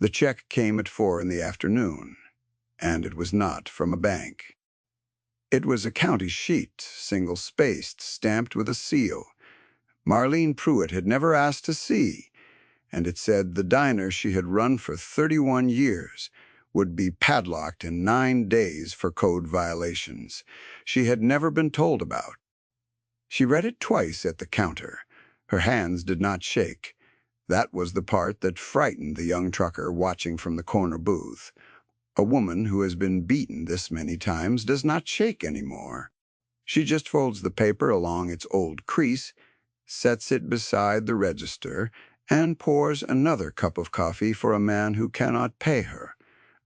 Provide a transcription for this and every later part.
The check came at 4 in the afternoon, and it was not from a bank. It was a county sheet, single-spaced, stamped with a seal. Marlene Pruitt had never asked to see, and it said the diner she had run for 31 years would be padlocked in 9 days for code violations she had never been told about. She read it twice at the counter. Her hands did not shake. That was the part that frightened the young trucker watching from the corner booth. A woman who has been beaten this many times does not shake anymore. She just folds the paper along its old crease, sets it beside the register, and pours another cup of coffee for a man who cannot pay her,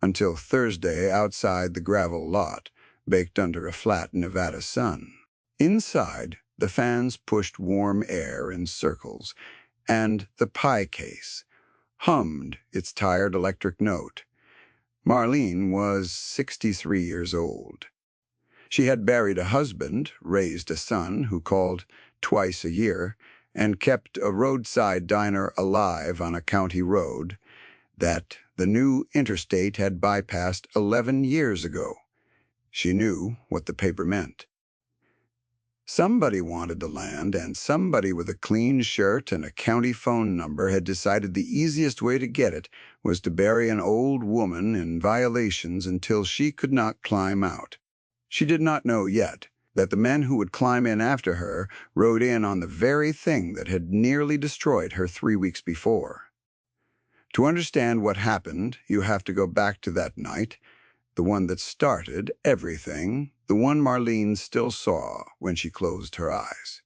until Thursday outside the gravel lot, baked under a flat Nevada sun. Inside, the fans pushed warm air in circles, and the pie case hummed its tired electric note. Marlene was 63 years old. She had buried a husband, raised a son who called twice a year, and kept a roadside diner alive on a county road that the new interstate had bypassed 11 years ago. She knew what the paper meant. Somebody wanted the land, and somebody with a clean shirt and a county phone number had decided the easiest way to get it was to bury an old woman in violations until she could not climb out. She did not know yet that the men who would climb in after her rode in on the very thing that had nearly destroyed her 3 weeks before. To understand what happened, you have to go back to that night, the one that started everything, the one Marlene still saw when she closed her eyes.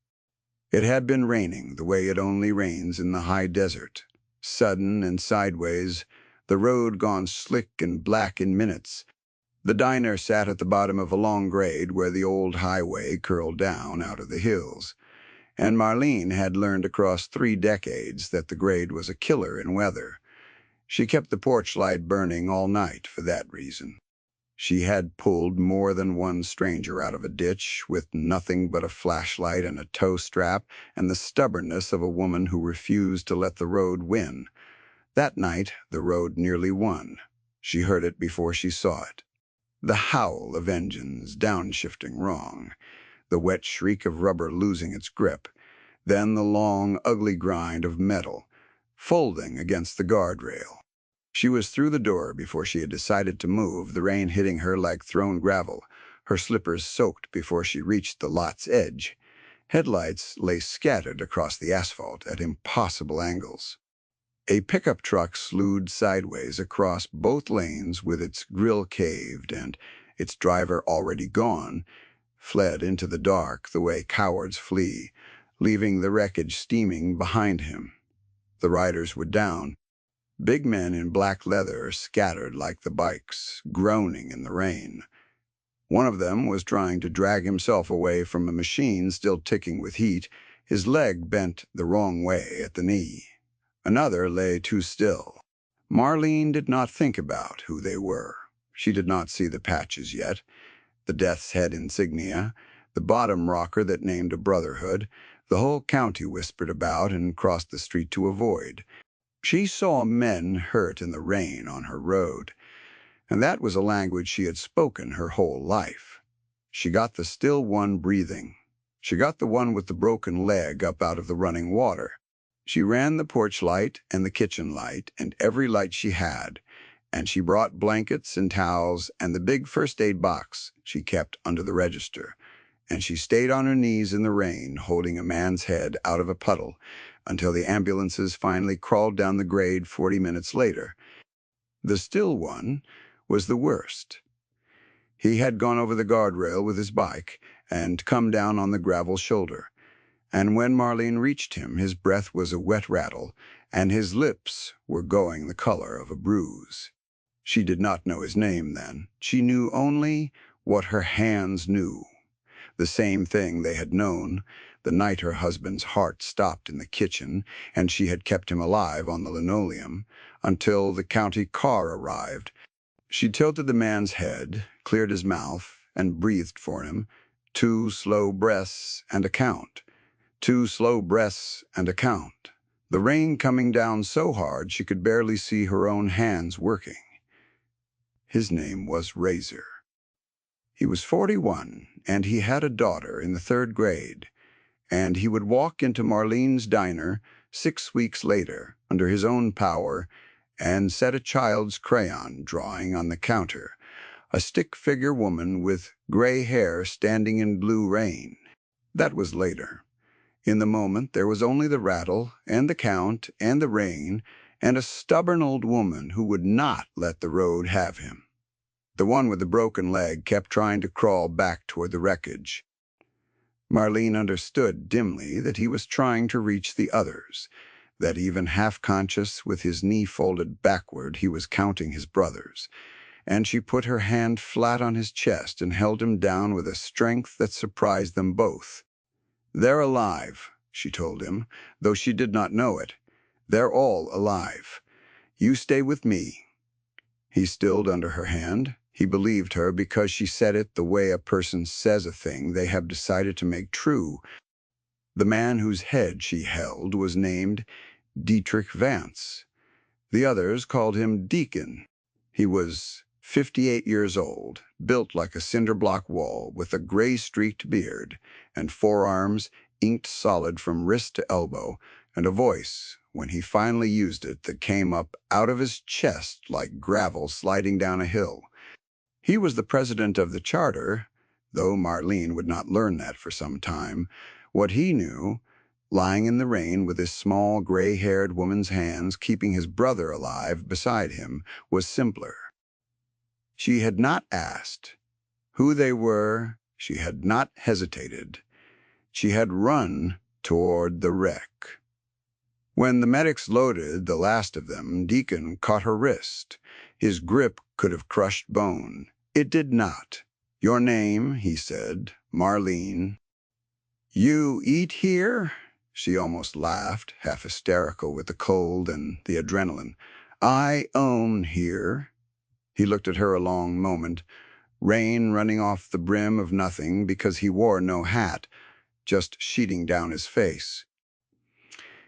It had been raining the way it only rains in the high desert, sudden and sideways, the road gone slick and black in minutes. The diner sat at the bottom of a long grade where the old highway curled down out of the hills, and Marlene had learned across 3 decades that the grade was a killer in weather. She kept the porch light burning all night for that reason. She had pulled more than one stranger out of a ditch with nothing but a flashlight and a tow strap and the stubbornness of a woman who refused to let the road win. That night, the road nearly won. She heard it before she saw it. The howl of engines downshifting wrong, the wet shriek of rubber losing its grip, then the long, ugly grind of metal, folding against the guardrail. She was through the door before she had decided to move, the rain hitting her like thrown gravel, her slippers soaked before she reached the lot's edge. Headlights lay scattered across the asphalt at impossible angles. A pickup truck slewed sideways across both lanes with its grill caved and its driver already gone, fled into the dark the way cowards flee, leaving the wreckage steaming behind him. The riders were down. Big men in black leather scattered like the bikes, groaning in the rain. One of them was trying to drag himself away from a machine still ticking with heat, his leg bent the wrong way at the knee. Another lay too still. Marlene did not think about who they were. She did not see the patches yet, the death's head insignia, the bottom rocker that named a brotherhood, the whole county whispered about and crossed the street to avoid. She saw men hurt in the rain on her road, and that was a language she had spoken her whole life. She got the still one breathing. She got the one with the broken leg up out of the running water. She ran the porch light and the kitchen light and every light she had, and she brought blankets and towels and the big first aid box she kept under the register, and she stayed on her knees in the rain holding a man's head out of a puddle until the ambulances finally crawled down the grade 40 minutes later. The still one was the worst. He had gone over the guardrail with his bike and come down on the gravel shoulder, and when Marlene reached him, his breath was a wet rattle, and his lips were going the color of a bruise. She did not know his name then. She knew only what her hands knew, the same thing they had known the night her husband's heart stopped in the kitchen and she had kept him alive on the linoleum until the county car arrived. She tilted the man's head, cleared his mouth, and breathed for him. 2 slow breaths and a count. 2 slow breaths and a count. the rain coming down so hard she could barely see her own hands working. His name was Razor. He was 41, and he had a daughter in the 3rd grade, and he would walk into Marlene's diner 6 weeks later under his own power and set a child's crayon drawing on the counter, a stick-figure woman with gray hair standing in blue rain. That was later. In the moment, there was only the rattle and the count and the rain and a stubborn old woman who would not let the road have him. The one with the broken leg kept trying to crawl back toward the wreckage. Marlene understood dimly that he was trying to reach the others, that even half-conscious with his knee folded backward he was counting his brothers, and she put her hand flat on his chest and held him down with a strength that surprised them both. "They're alive," she told him, though she did not know it. "They're all alive. You stay with me." He stilled under her hand. He believed her because she said it the way a person says a thing they have decided to make true. The man whose head she held was named Dietrich Vance. The others called him Deacon. He was 58 years old, built like a cinder-block wall, with a gray-streaked beard and forearms inked solid from wrist to elbow, and a voice, when he finally used it, that came up out of his chest like gravel sliding down a hill. He was the president of the charter, though Marlene would not learn that for some time. What he knew, lying in the rain with his small gray-haired woman's hands keeping his brother alive beside him, was simpler. She had not asked who they were. She had not hesitated. She had run toward the wreck. When the medics loaded the last of them, Deacon caught her wrist. His grip could have crushed bone. It did not. "Your name," he said. "Marlene." "You eat here?" She almost laughed, half hysterical with the cold and the adrenaline. "I own here." He looked at her a long moment, rain running off the brim of nothing because he wore no hat, just sheeting down his face.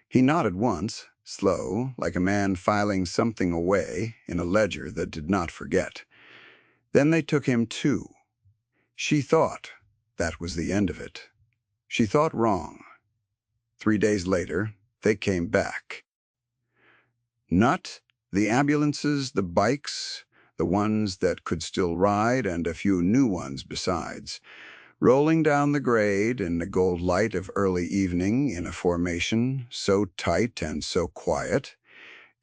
He nodded once, slow, like a man filing something away in a ledger that did not forget. Then they took him too. She thought that was the end of it. She thought wrong. 3 days later, they came back. Not the ambulances, the bikes, the ones that could still ride, and a few new ones besides. Rolling down the grade in the gold light of early evening in a formation so tight and so quiet,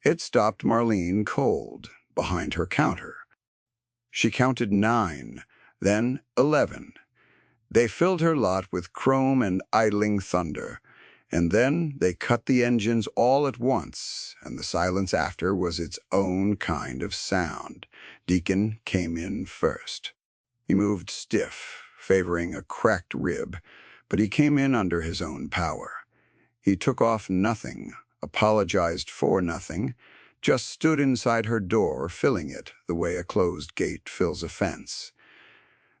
it stopped Marlene cold behind her counter. She counted 9, then 11. They filled her lot with chrome and idling thunder, and then they cut the engines all at once, and the silence after was its own kind of sound. Deacon came in first. He moved stiff, favoring a cracked rib, but he came in under his own power. He took off nothing, apologized for nothing, just stood inside her door, filling it the way a closed gate fills a fence.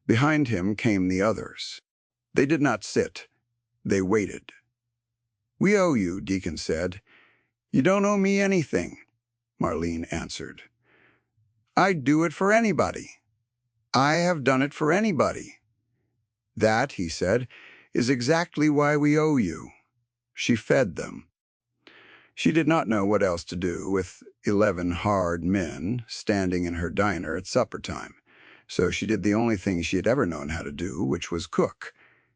Behind him came the others. They did not sit. They waited. "We owe you," Deacon said. "You don't owe me anything," Marlene answered. "I'd do it for anybody. I have done it for anybody." "That," he said, "is exactly why we owe you." She fed them. She did not know what else to do with 11 hard men standing in her diner at supper time, so she did the only thing she had ever known how to do, which was cook.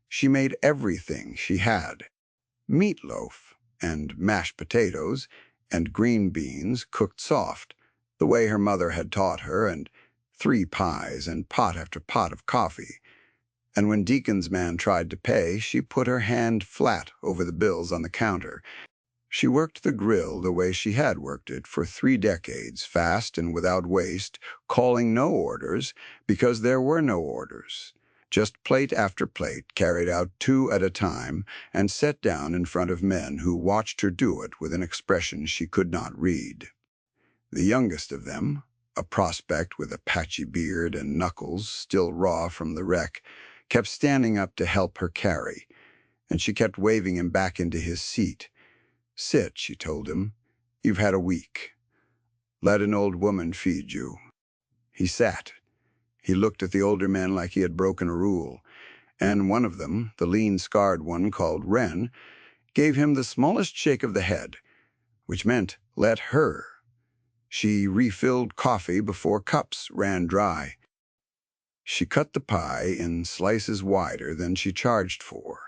She made everything she had. Meatloaf and mashed potatoes and green beans cooked soft, the way her mother had taught her, and 3 pies and pot after pot of coffee. And when Deacon's man tried to pay, she put her hand flat over the bills on the counter. She worked the grill the way she had worked it for 3 decades, fast and without waste, calling no orders because there were no orders. Just plate after plate carried out 2 at a time and set down in front of men who watched her do it with an expression she could not read. The youngest of them, a prospect with a patchy beard and knuckles still raw from the wreck, kept standing up to help her carry, and she kept waving him back into his seat. Sit, she told him. You've had a week. Let an old woman feed you. He sat. He looked at the older men like he had broken a rule, and one of them, the lean, scarred one called Wren, gave him the smallest shake of the head, which meant let her. She refilled coffee before cups ran dry. She cut the pie in slices wider than she charged for.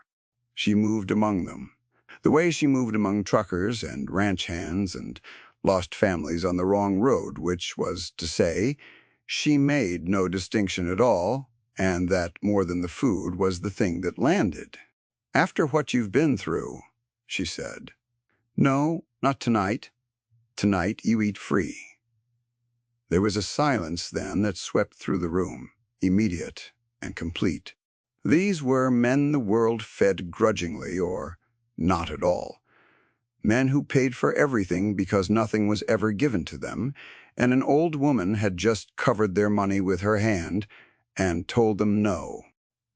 She moved among them, the way she moved among truckers and ranch hands and lost families on the wrong road, which was to say, she made no distinction at all, and that more than the food was the thing that landed. After what you've been through, she said. No, not tonight. Tonight you eat free. There was a silence then that swept through the room, immediate and complete. These were men the world fed grudgingly or not at all. Men who paid for everything because nothing was ever given to them, and an old woman had just covered their money with her hand and told them no.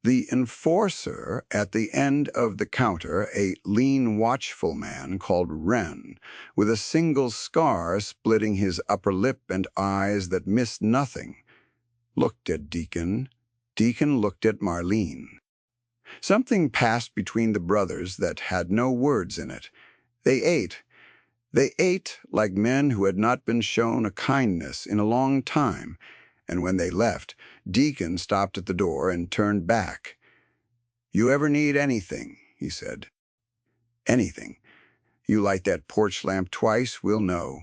The enforcer at the end of the counter, a lean, watchful man called Wren, with a single scar splitting his upper lip and eyes that missed nothing, looked at Deacon. Deacon looked at Marlene. Something passed between the brothers that had no words in it. They ate. They ate like men who had not been shown a kindness in a long time, and when they left, Deacon stopped at the door and turned back. You ever need anything, he said. Anything. You light that porch lamp twice, we'll know.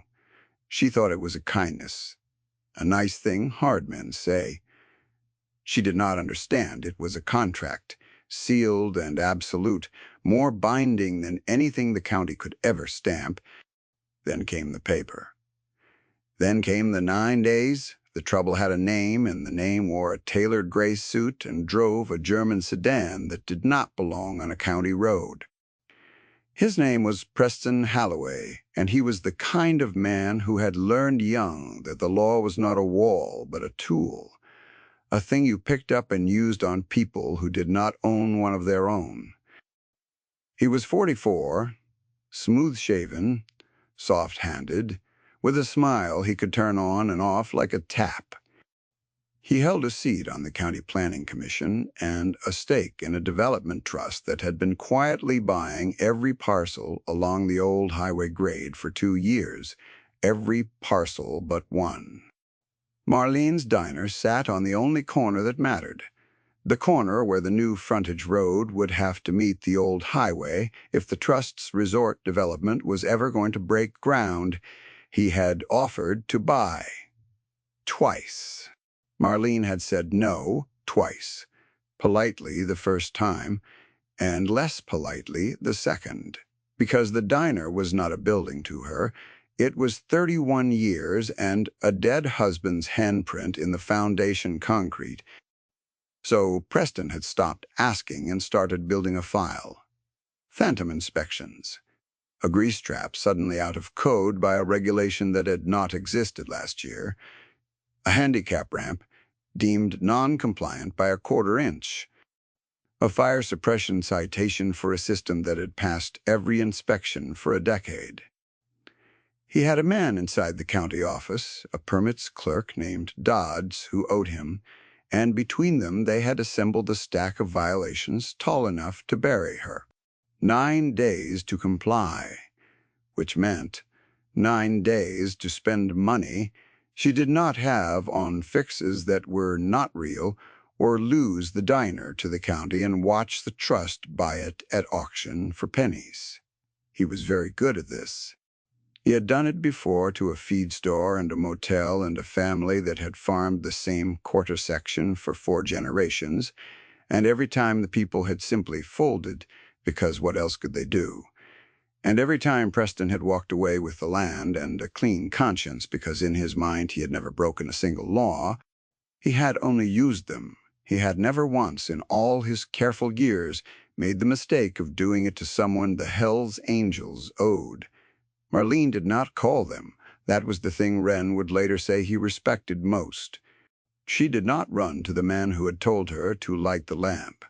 She thought it was a kindness. A nice thing, hard men say. She did not understand. It was a contract, sealed and absolute, more binding than anything the county could ever stamp. Then came the paper. Then came the 9 days. The trouble had a name, and the name wore a tailored gray suit and drove a German sedan that did not belong on a county road. His name was Preston Halloway, and he was the kind of man who had learned young that the law was not a wall but a tool, a thing you picked up and used on people who did not own one of their own. He was 44, smooth-shaven, soft-handed, with a smile he could turn on and off like a tap. He held a seat on the County Planning Commission and a stake in a development trust that had been quietly buying every parcel along the old highway grade for 2 years, every parcel but one. Marlene's diner sat on the only corner that mattered, the corner where the new frontage road would have to meet the old highway if the trust's resort development was ever going to break ground. He had offered to buy. Twice. Marlene had said no twice, politely the first time, and less politely the second, because the diner was not a building to her. It was 31 years and a dead husband's handprint in the foundation concrete. So Preston had stopped asking and started building a file. Phantom inspections. A grease trap suddenly out of code by a regulation that had not existed last year. A handicap ramp deemed non-compliant by a 1/4 inch. A fire suppression citation for a system that had passed every inspection for a decade. He had a man inside the county office, a permits clerk named Dodds, who owed him, and between them they had assembled a stack of violations tall enough to bury her. 9 days to comply, which meant 9 days to spend money she did not have on fixes that were not real, or lose the diner to the county and watch the trust buy it at auction for pennies. He was very good at this. He had done it before to a feed store and a motel and a family that had farmed the same quarter section for 4 generations, and every time the people had simply folded, because what else could they do? And every time Preston had walked away with the land and a clean conscience because in his mind he had never broken a single law, he had only used them. He had never once in all his careful years made the mistake of doing it to someone the Hell's Angels owed. Marlene did not call them. That was the thing Wren would later say he respected most. She did not run to the man who had told her to light the lamp.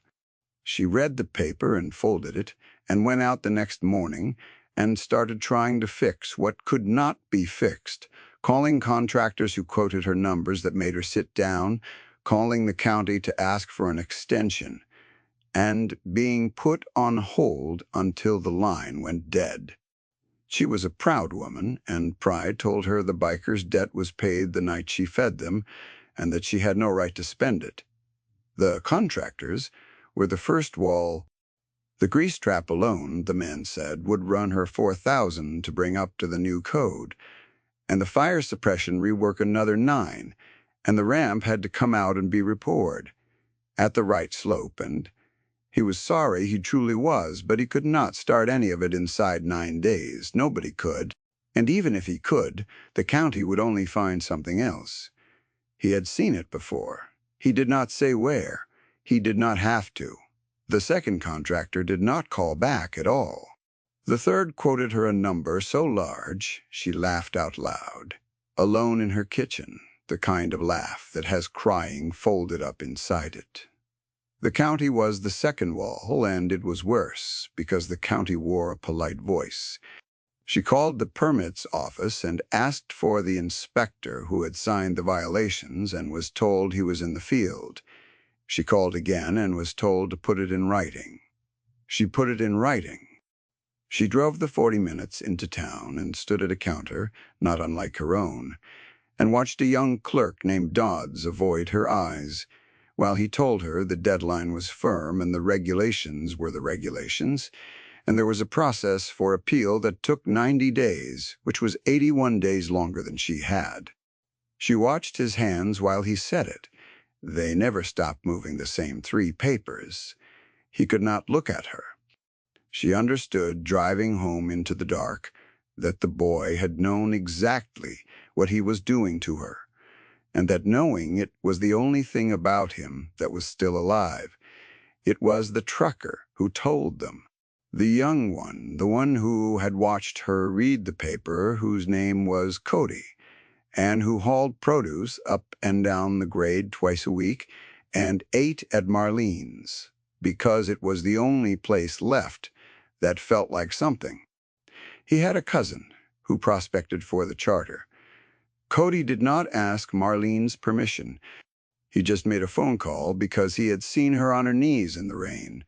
She read the paper and folded it, and went out the next morning, and started trying to fix what could not be fixed, calling contractors who quoted her numbers that made her sit down, calling the county to ask for an extension, and being put on hold until the line went dead. She was a proud woman, and pride told her the bikers' debt was paid the night she fed them, and that she had no right to spend it. The contractors were the first wall. The grease trap alone, the men said, would run her $4,000 to bring up to the new code, and the fire suppression rework another $9, and the ramp had to come out and be repoured at the right slope, and he was sorry, he truly was, but he could not start any of it inside 9 days. Nobody could, and even if he could, the county would only find something else. He had seen it before. He did not say where. He did not have to. The second contractor did not call back at all. The third quoted her a number so large she laughed out loud, alone in her kitchen, the kind of laugh that has crying folded up inside it. The county was the second wall, and it was worse, because the county wore a polite voice. She called the permits office and asked for the inspector who had signed the violations and was told he was in the field. She called again and was told to put it in writing. She put it in writing. She drove the 40 minutes into town and stood at a counter, not unlike her own, and watched a young clerk named Dodds avoid her eyes, while he told her the deadline was firm and the regulations were the regulations, and there was a process for appeal that took 90 days, which was 81 days longer than she had. She watched his hands while he said it. They never stopped moving the same 3 papers. He could not look at her. She understood, driving home into the dark, that the boy had known exactly what he was doing to her, and that knowing it was the only thing about him that was still alive. It was the trucker who told them. The young one, the one who had watched her read the paper, whose name was Cody, and who hauled produce up and down the grade twice a week and ate at Marlene's, because it was the only place left that felt like something. He had a cousin who prospected for the charter. Cody did not ask Marlene's permission. He just made a phone call because he had seen her on her knees in the rain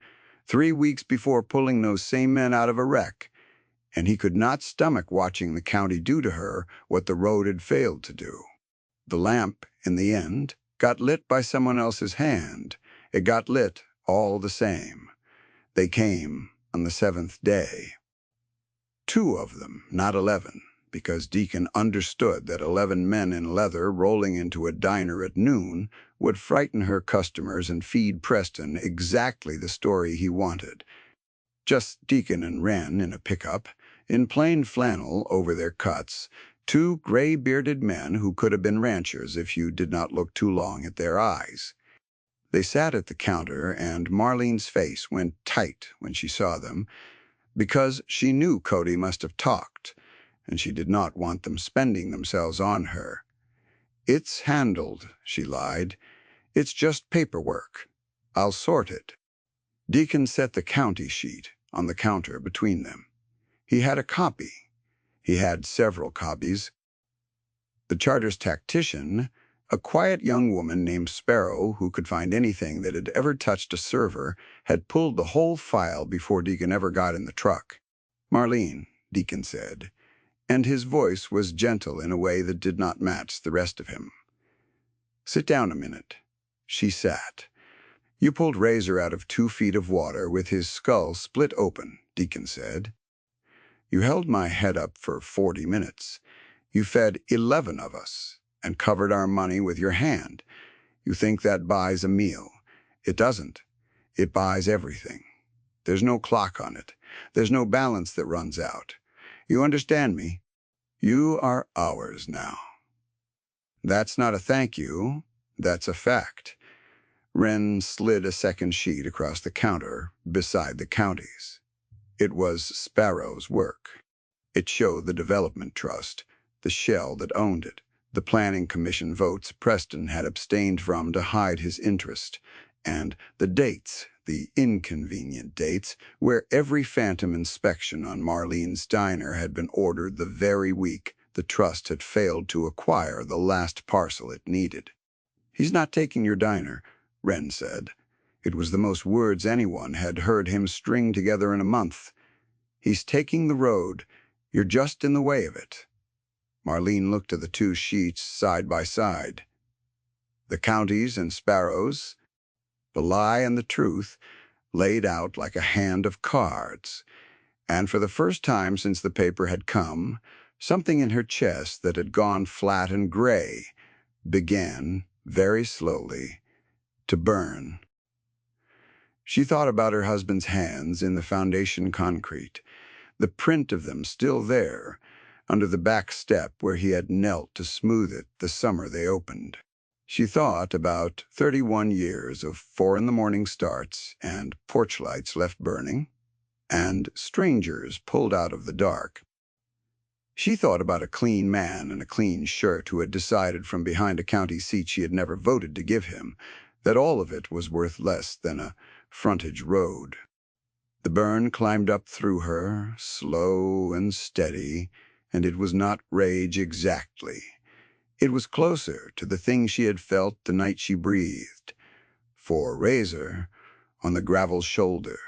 3 weeks before pulling those same men out of a wreck, and he could not stomach watching the county do to her what the road had failed to do. The lamp, in the end, got lit by someone else's hand. It got lit all the same. They came on the 7th day. 2 of them, not 11. Because Deacon understood that 11 men in leather rolling into a diner at noon would frighten her customers and feed Preston exactly the story he wanted. Just Deacon and Wren in a pickup, in plain flannel over their cuts, 2 gray-bearded men who could have been ranchers if you did not look too long at their eyes. They sat at the counter, and Marlene's face went tight when she saw them, because she knew Cody must have talked, and she did not want them spending themselves on her. "It's handled," she lied. "It's just paperwork. I'll sort it." Deacon set the county sheet on the counter between them. He had a copy. He had several copies. The charter's tactician, a quiet young woman named Sparrow who could find anything that had ever touched a server, had pulled the whole file before Deacon ever got in the truck. "Marlene," Deacon said, and his voice was gentle in a way that did not match the rest of him. "Sit down a minute." She sat. "You pulled Razor out of 2 feet of water with his skull split open," Deacon said. "You held my head up for 40 minutes. You fed 11 of us and covered our money with your hand. You think that buys a meal. It doesn't. It buys everything. There's no clock on it. There's no balance that runs out. You understand me? You are ours now." "That's not a thank you. That's a fact." Wren slid a second sheet across the counter beside the county's. It was Sparrow's work. It showed the Development Trust, the shell that owned it, the planning commission votes Preston had abstained from to hide his interest, and the dates the inconvenient dates where every phantom inspection on Marlene's diner had been ordered the very week the trust had failed to acquire the last parcel it needed. "He's not taking your diner," Wren said. It was the most words anyone had heard him string together in a month. "He's taking the road. You're just in the way of it." Marlene looked at the two sheets side by side. The counties and sparrows, the lie and the truth, laid out like a hand of cards. And for the first time since the paper had come, something in her chest that had gone flat and gray began, very slowly, to burn. She thought about her husband's hands in the foundation concrete, the print of them still there, under the back step where he had knelt to smooth it the summer they opened. She thought about 31 years of 4 in the morning starts and porch lights left burning, and strangers pulled out of the dark. She thought about a clean man in a clean shirt who had decided from behind a county seat she had never voted to give him that all of it was worth less than a frontage road. The burn climbed up through her, slow and steady, and it was not rage exactly. It was closer to the thing she had felt the night she breathed. For Razor, on the gravel shoulder,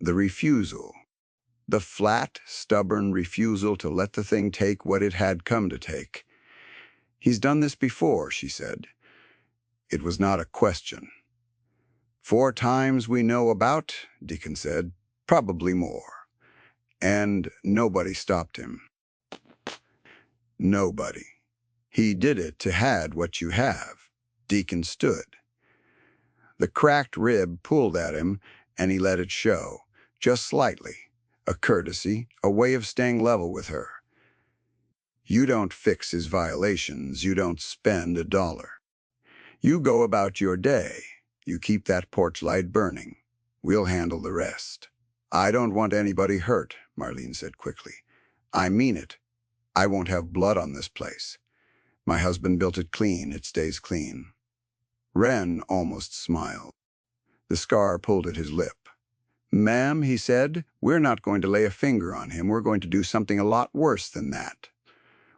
the refusal. The flat, stubborn refusal to let the thing take what it had come to take. "He's done this before," she said. It was not a question. "4 times we know about," Deacon said. "Probably more." And nobody stopped him. Nobody. "He did it to had what you have." Deacon stood. The cracked rib pulled at him, and he let it show, just slightly. A courtesy, a way of staying level with her. "You don't fix his violations. You don't spend $1. You go about your day. You keep that porch light burning. We'll handle the rest." "I don't want anybody hurt," Marlene said quickly. "I mean it. I won't have blood on this place. My husband built it clean. It stays clean." Wren almost smiled. The scar pulled at his lip. "Ma'am," he said, "we're not going to lay a finger on him. We're going to do something a lot worse than that.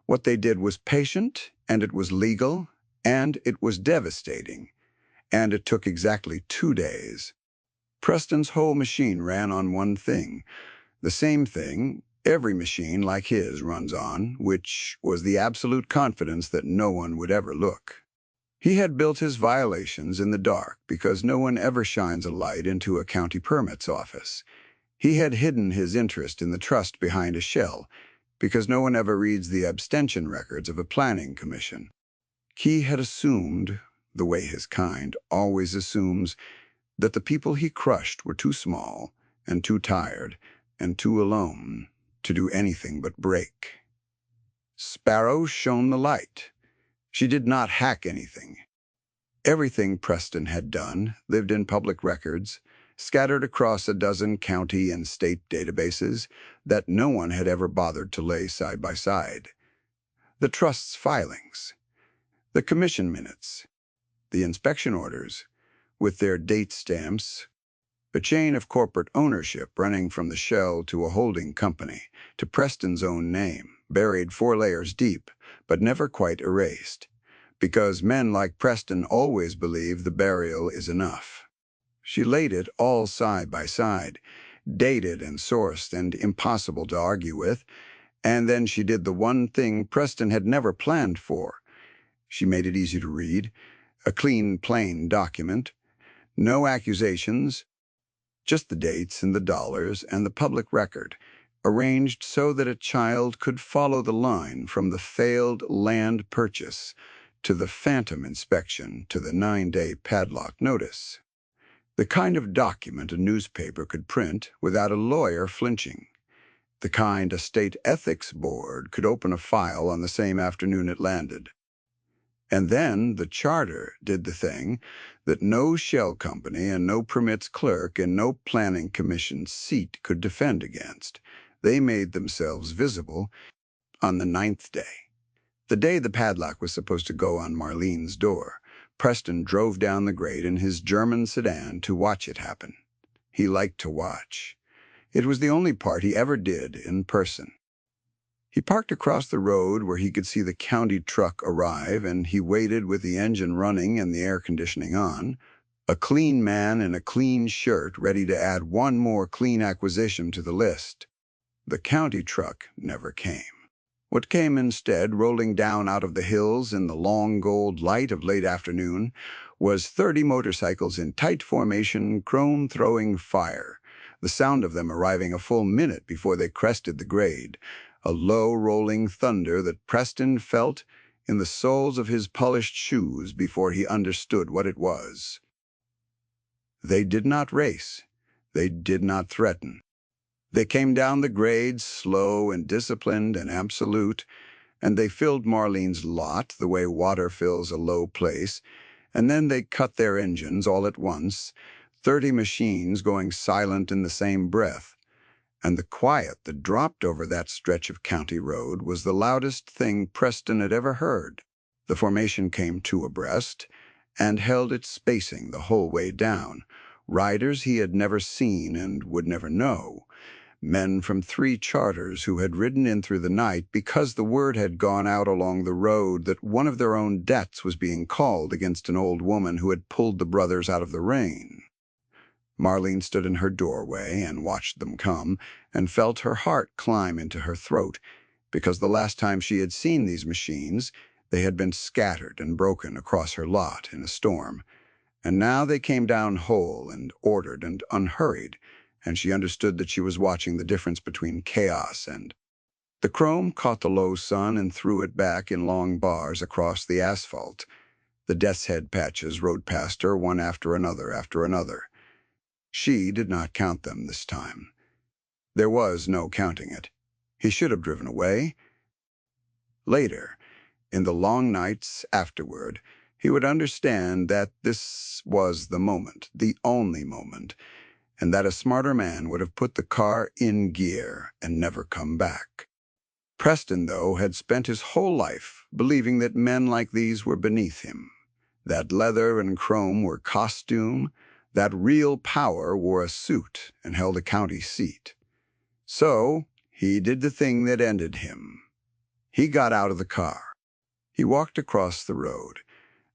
What they did was patient, and it was legal, and it was devastating, and it took exactly 2 days. Preston's whole machine ran on one thing, the same thing every machine like his runs on, which was the absolute confidence that no one would ever look. He had built his violations in the dark because no one ever shines a light into a county permits office. He had hidden his interest in the trust behind a shell because no one ever reads the abstention records of a planning commission. He had assumed, the way his kind always assumes, that the people he crushed were too small and too tired and too alone to do anything but break. Sparrow shone the light. She did not hack anything. Everything Preston had done lived in public records, scattered across a dozen county and state databases that no one had ever bothered to lay side by side. The trust's filings, the commission minutes, the inspection orders, with their date stamps, a chain of corporate ownership running from the shell to a holding company, to Preston's own name, buried 4 layers deep, but never quite erased, because men like Preston always believe the burial is enough. She laid it all side by side, dated and sourced and impossible to argue with, and then she did the one thing Preston had never planned for. She made it easy to read, a clean, plain document, no accusations, just the dates and the dollars and the public record, arranged so that a child could follow the line from the failed land purchase to the phantom inspection to the 9-day padlock notice. The kind of document a newspaper could print without a lawyer flinching. The kind a state ethics board could open a file on the same afternoon it landed. And then the charter did the thing that no shell company and no permits clerk and no planning commission seat could defend against. They made themselves visible on the 9th day, the day the padlock was supposed to go on Marlene's door. Preston drove down the grade in his German sedan to watch it happen. He liked to watch. It was the only part he ever did in person. He parked across the road where he could see the county truck arrive, and he waited with the engine running and the air conditioning on, a clean man in a clean shirt ready to add one more clean acquisition to the list. The county truck never came. What came instead, rolling down out of the hills in the long gold light of late afternoon, was 30 motorcycles in tight formation, chrome-throwing fire, the sound of them arriving a full minute before they crested the grade, a low rolling thunder that Preston felt in the soles of his polished shoes before he understood what it was. They did not race. They did not threaten. They came down the grade, slow and disciplined and absolute, and they filled Marlene's lot the way water fills a low place, and then they cut their engines all at once, 30 machines going silent in the same breath. And the quiet that dropped over that stretch of county road was the loudest thing Preston had ever heard. The formation came two abreast and held its spacing the whole way down, riders he had never seen and would never know, men from 3 charters who had ridden in through the night because the word had gone out along the road that one of their own debts was being called against an old woman who had pulled the brothers out of the rain. Marlene stood in her doorway and watched them come, and felt her heart climb into her throat, because the last time she had seen these machines, they had been scattered and broken across her lot in a storm, and now they came down whole and ordered and unhurried, and she understood that she was watching the difference between chaos and... The chrome caught the low sun and threw it back in long bars across the asphalt. The death's head patches rode past her one after another after another. She did not count them this time. There was no counting it. He should have driven away. Later, in the long nights afterward, he would understand that this was the moment, the only moment, and that a smarter man would have put the car in gear and never come back. Preston, though, had spent his whole life believing that men like these were beneath him, that leather and chrome were costume, that real power wore a suit and held a county seat. So he did the thing that ended him. He got out of the car. He walked across the road,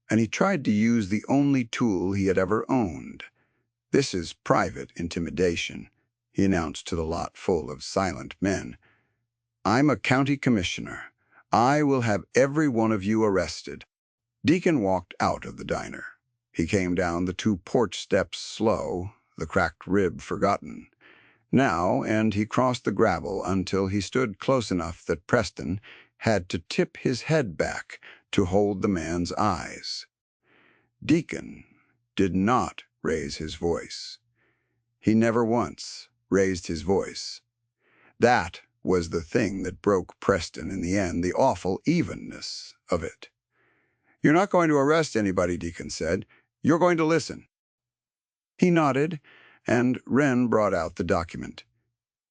and he tried to use the only tool he had ever owned. "This is private intimidation," he announced to the lot full of silent men. "I'm a county commissioner. I will have every one of you arrested." Deacon walked out of the diner. He came down the 2 porch steps slow, the cracked rib forgotten. Now, and he crossed the gravel until he stood close enough that Preston had to tip his head back to hold the man's eyes. Deacon did not raise his voice. He never once raised his voice. That was the thing that broke Preston in the end, the awful evenness of it. "You're not going to arrest anybody," Deacon said. "You're going to listen." He nodded, and Wren brought out the document.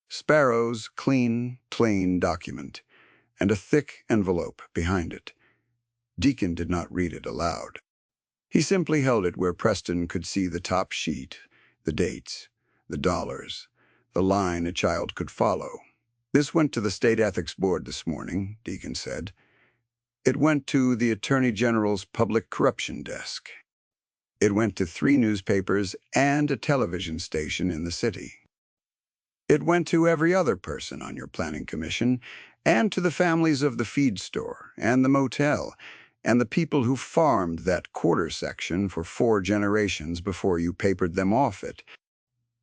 Sparrow's clean, plain document, and a thick envelope behind it. Deacon did not read it aloud. He simply held it where Preston could see the top sheet, the dates, the dollars, the line a child could follow. "This went to the State Ethics Board this morning," Deacon said. "It went to the Attorney General's Public Corruption Desk. It went to 3 newspapers and a television station in the city. It went to every other person on your planning commission, and to the families of the feed store and the motel, and the people who farmed that quarter section for 4 generations before you papered them off it.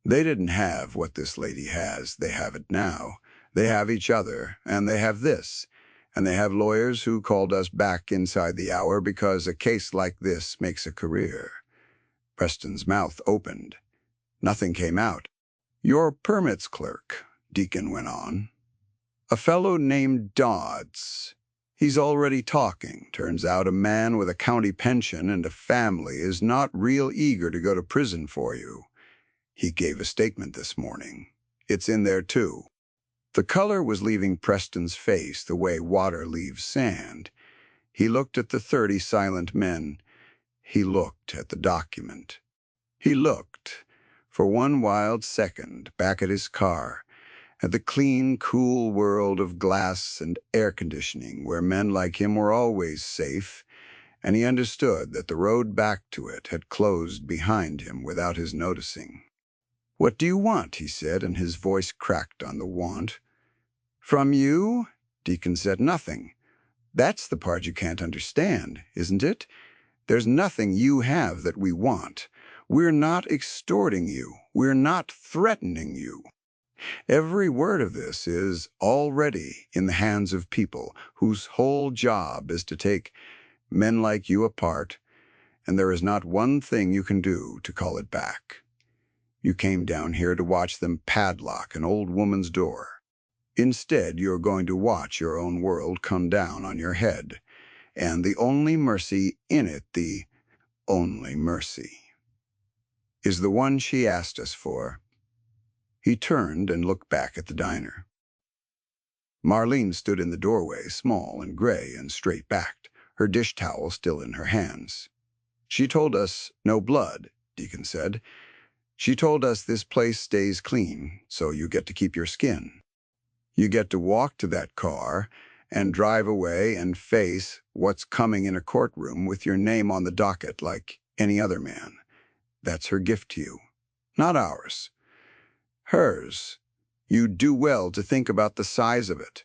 They didn't have what this lady has. They have it now. They have each other, and they have this. And they have lawyers who called us back inside the hour because a case like this makes a career." Preston's mouth opened. Nothing came out. "Your permits clerk," Deacon went on. "A fellow named Dodds. He's already talking. Turns out a man with a county pension and a family is not real eager to go to prison for you. He gave a statement this morning. It's in there, too." The color was leaving Preston's face the way water leaves sand. He looked at the 30 silent men. He looked at the document. He looked, for one wild second, back at his car, at the clean, cool world of glass and air conditioning where men like him were always safe, and he understood that the road back to it had closed behind him without his noticing. "What do you want?" he said, and his voice cracked on the want. "From you?" Deacon said. "Nothing. That's the part you can't understand, isn't it? There's nothing you have that we want. We're not extorting you. We're not threatening you. Every word of this is already in the hands of people whose whole job is to take men like you apart, and there is not one thing you can do to call it back. You came down here to watch them padlock an old woman's door. Instead, you're going to watch your own world come down on your head, and the only mercy in it, the only mercy, is the one she asked us for." He turned and looked back at the diner. Marlene stood in the doorway, small and gray and straight-backed, her dish towel still in her hands. "She told us no blood," Deacon said. "She told us this place stays clean, so you get to keep your skin. You get to walk to that car and drive away and face what's coming in a courtroom with your name on the docket like any other man. That's her gift to you. Not ours. Hers. You'd do well to think about the size of it."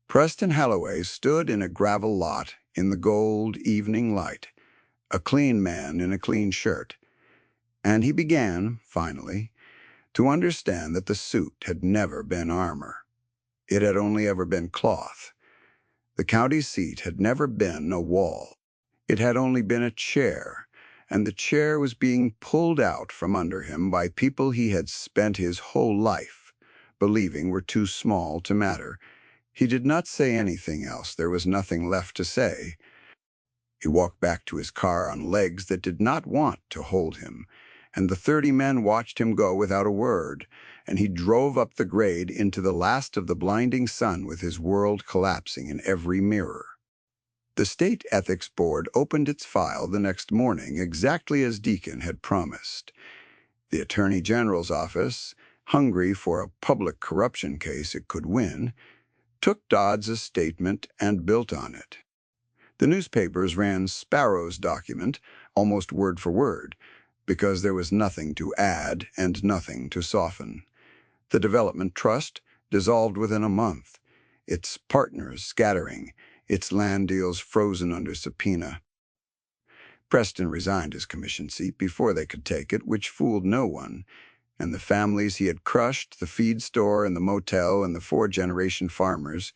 Preston Holloway stood in a gravel lot in the gold evening light, a clean man in a clean shirt, and he began, finally, to understand that the suit had never been armor. It had only ever been cloth. The county seat had never been a wall. It had only been a chair, and the chair was being pulled out from under him by people he had spent his whole life believing were too small to matter. He did not say anything else. There was nothing left to say. He walked back to his car on legs that did not want to hold him, and the 30 men watched him go without a word, and he drove up the grade into the last of the blinding sun with his world collapsing in every mirror. The State Ethics Board opened its file the next morning exactly as Deacon had promised. The Attorney General's office, hungry for a public corruption case it could win, took Dodds' statement and built on it. The newspapers ran Sparrow's document almost word for word, because there was nothing to add and nothing to soften. The Development Trust dissolved within a month, its partners scattering, its land deals frozen under subpoena. Preston resigned his commission seat before they could take it, which fooled no one, and the families he had crushed, the feed store and the motel and the 4-generation farmers,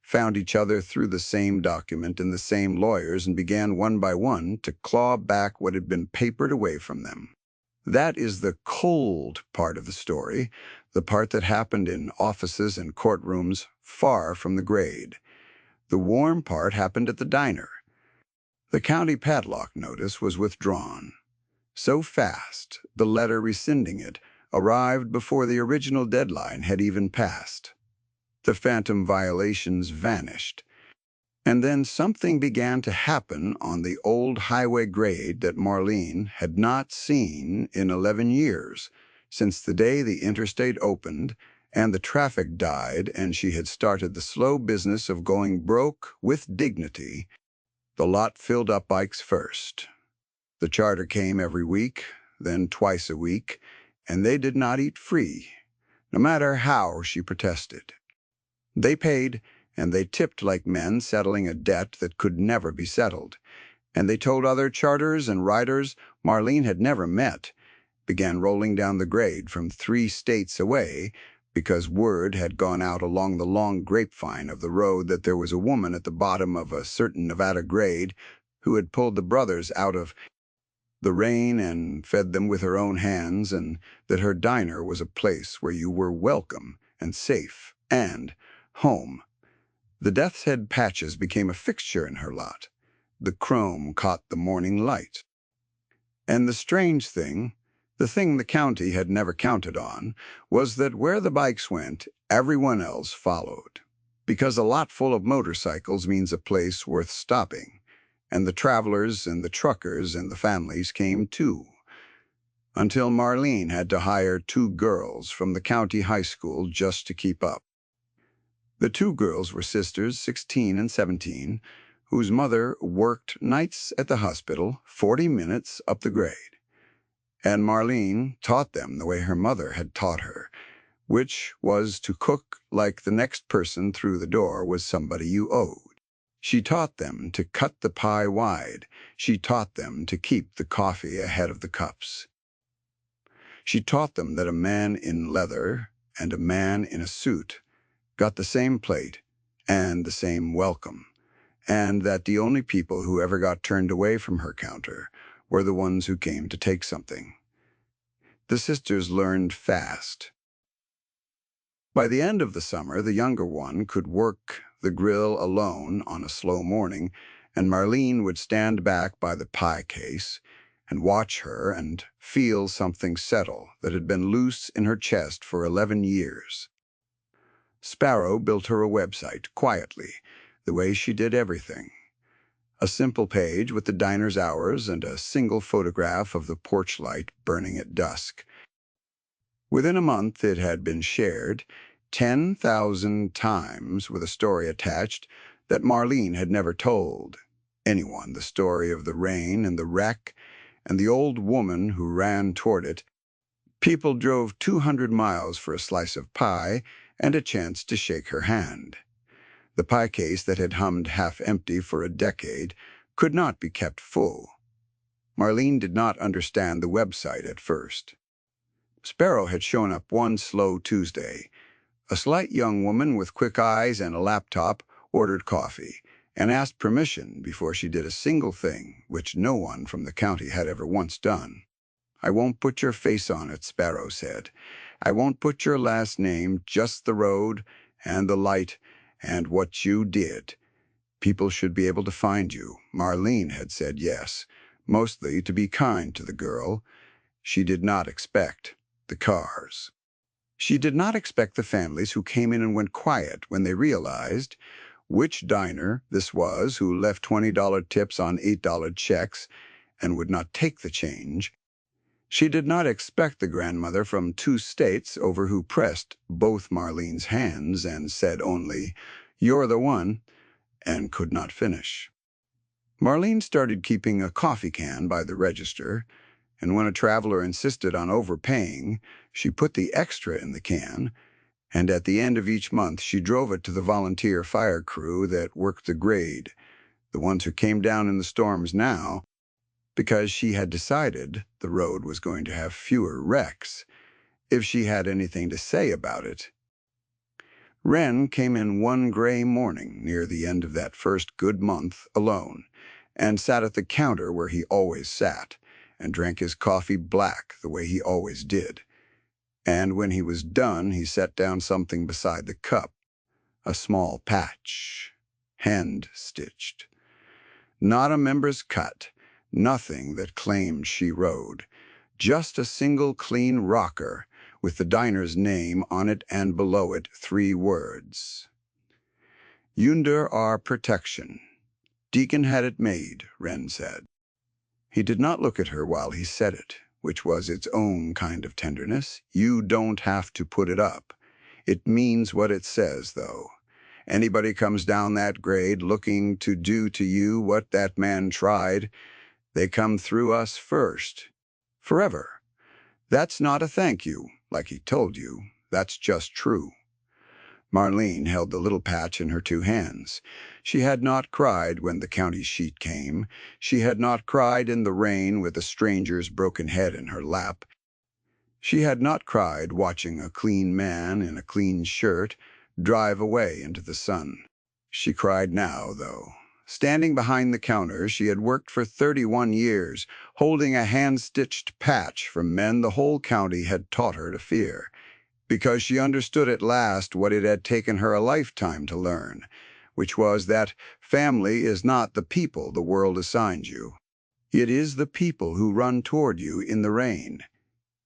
found each other through the same document and the same lawyers and began one by one to claw back what had been papered away from them. That is the cold part of the story, the part that happened in offices and courtrooms far from the grade. The warm part happened at the diner. The county padlock notice was withdrawn. So fast, the letter rescinding it arrived before the original deadline had even passed. The phantom violations vanished. And then something began to happen on the old highway grade that Marlene had not seen in 11 years, since the day the interstate opened and the traffic died and she had started the slow business of going broke with dignity. The lot filled up bikes first. The charter came every week, then twice a week, and they did not eat free, no matter how she protested. They paid, and they tipped like men settling a debt that could never be settled. And they told other charters and riders Marlene had never met, began rolling down the grade from 3 states away, because word had gone out along the long grapevine of the road that there was a woman at the bottom of a certain Nevada grade who had pulled the brothers out of the rain and fed them with her own hands, and that her diner was a place where you were welcome and safe and home. The death's head patches became a fixture in her lot. The chrome caught the morning light. And the strange thing, the thing the county had never counted on, was that where the bikes went, everyone else followed. Because a lot full of motorcycles means a place worth stopping, and the travelers and the truckers and the families came too, until Marlene had to hire 2 girls from the county high school just to keep up. The 2 girls were sisters, 16 and 17, whose mother worked nights at the hospital 40 minutes up the grade. And Marlene taught them the way her mother had taught her, which was to cook like the next person through the door was somebody you owed. She taught them to cut the pie wide. She taught them to keep the coffee ahead of the cups. She taught them that a man in leather and a man in a suit got the same plate and the same welcome, and that the only people who ever got turned away from her counter were the ones who came to take something. The sisters learned fast. By the end of the summer, the younger one could work the grill alone on a slow morning, and Marlene would stand back by the pie case and watch her and feel something settle that had been loose in her chest for 11 years. Sparrow built her a website quietly, the way she did everything. A simple page with the diner's hours and a single photograph of the porch light burning at dusk. Within a month it had been shared 10,000 times with a story attached that Marlene had never told anyone, the story of the rain and the wreck and the old woman who ran toward it. People drove 200 miles for a slice of pie and a chance to shake her hand. The pie case that had hummed half empty for a decade could not be kept full. Marlene did not understand the website at first. Sparrow had shown up one slow Tuesday. A slight young woman with quick eyes and a laptop ordered coffee and asked permission before she did a single thing, which no one from the county had ever once done. "I won't put your face on it," Sparrow said. "I won't put your last name, just the road and the light and what you did. People should be able to find you." Marlene had said yes, mostly to be kind to the girl. She did not expect the cars. She did not expect the families who came in and went quiet when they realized which diner this was who left $20 tips on $8 checks and would not take the change. She did not expect the grandmother from 2 states over who pressed both Marlene's hands and said only, "You're the one," and could not finish. Marlene started keeping a coffee can by the register, and when a traveler insisted on overpaying, she put the extra in the can, and at the end of each month she drove it to the volunteer fire crew that worked the grade, the ones who came down in the storms now, because she had decided the road was going to have fewer wrecks if she had anything to say about it. Wren came in one gray morning near the end of that first good month alone, and sat at the counter where he always sat, and drank his coffee black the way he always did. And when he was done, he set down something beside the cup, a small patch, hand-stitched. Not a member's cut, nothing that claimed she rode, just a single clean rocker with the diner's name on it and below it 3 words. "Under our protection. Deacon had it made," Wren said. He did not look at her while he said it, which was its own kind of tenderness. "You don't have to put it up. It means what it says, though. Anybody comes down that grade looking to do to you what that man tried, they come through us first. Forever. That's not a thank you, like he told you. That's just true." Marlene held the little patch in her 2 hands. She had not cried when the county sheet came. She had not cried in the rain with a stranger's broken head in her lap. She had not cried watching a clean man in a clean shirt drive away into the sun. She cried now, though. Standing behind the counter, she had worked for 31 years, holding a hand-stitched patch from men the whole county had taught her to fear, because she understood at last what it had taken her a lifetime to learn, which was that family is not the people the world assigns you. It is the people who run toward you in the rain.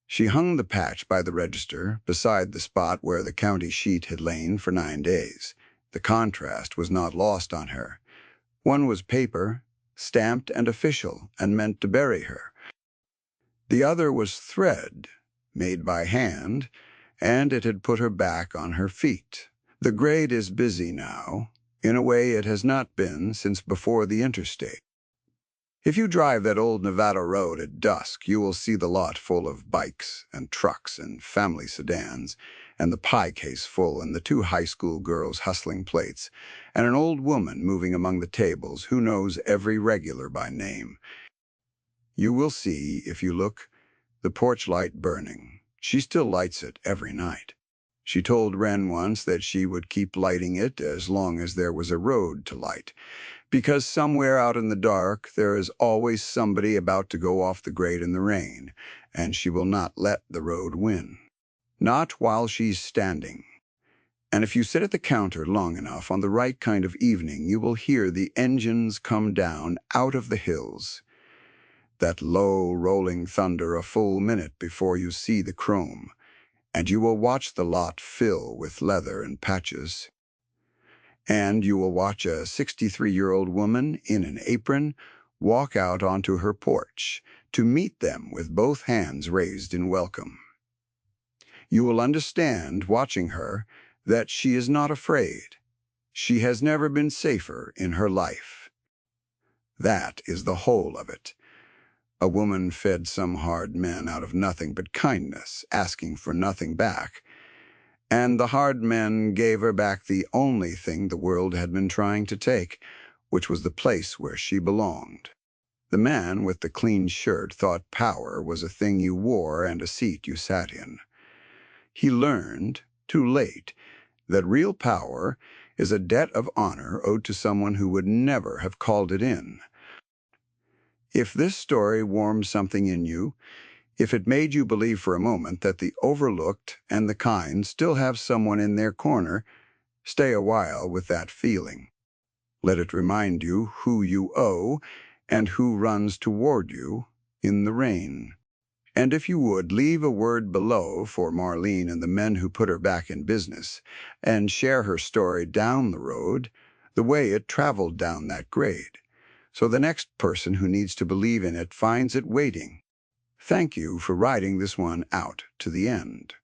She hung the patch by the register, beside the spot where the county sheet had lain for 9 days. The contrast was not lost on her. One was paper, stamped and official, and meant to bury her. The other was thread, made by hand, and it had put her back on her feet. The grade is busy now, in a way it has not been since before the interstate. If you drive that old Nevada road at dusk, you will see the lot full of bikes and trucks and family sedans, and the pie case full and the two high school girls hustling plates, and an old woman moving among the tables who knows every regular by name. You will see, if you look, the porch light burning. She still lights it every night. She told Wren once that she would keep lighting it as long as there was a road to light, because somewhere out in the dark there is always somebody about to go off the grade in the rain, and she will not let the road win. Not while she's standing. And if you sit at the counter long enough on the right kind of evening, you will hear the engines come down out of the hills. That low, rolling thunder a full minute before you see the chrome, and you will watch the lot fill with leather and patches. And you will watch a 63-year-old woman in an apron walk out onto her porch to meet them with both hands raised in welcome. You will understand, watching her, that she is not afraid. She has never been safer in her life. That is the whole of it. A woman fed some hard men out of nothing but kindness, asking for nothing back. And the hard men gave her back the only thing the world had been trying to take, which was the place where she belonged. The man with the clean shirt thought power was a thing you wore and a seat you sat in. He learned, too late, that real power is a debt of honor owed to someone who would never have called it in. If this story warmed something in you, if it made you believe for a moment that the overlooked and the kind still have someone in their corner, stay a while with that feeling. Let it remind you who you owe and who runs toward you in the rain. And if you would, leave a word below for Marlene and the men who put her back in business, and share her story down the road, the way it traveled down that grade, so the next person who needs to believe in it finds it waiting. Thank you for riding this one out to the end.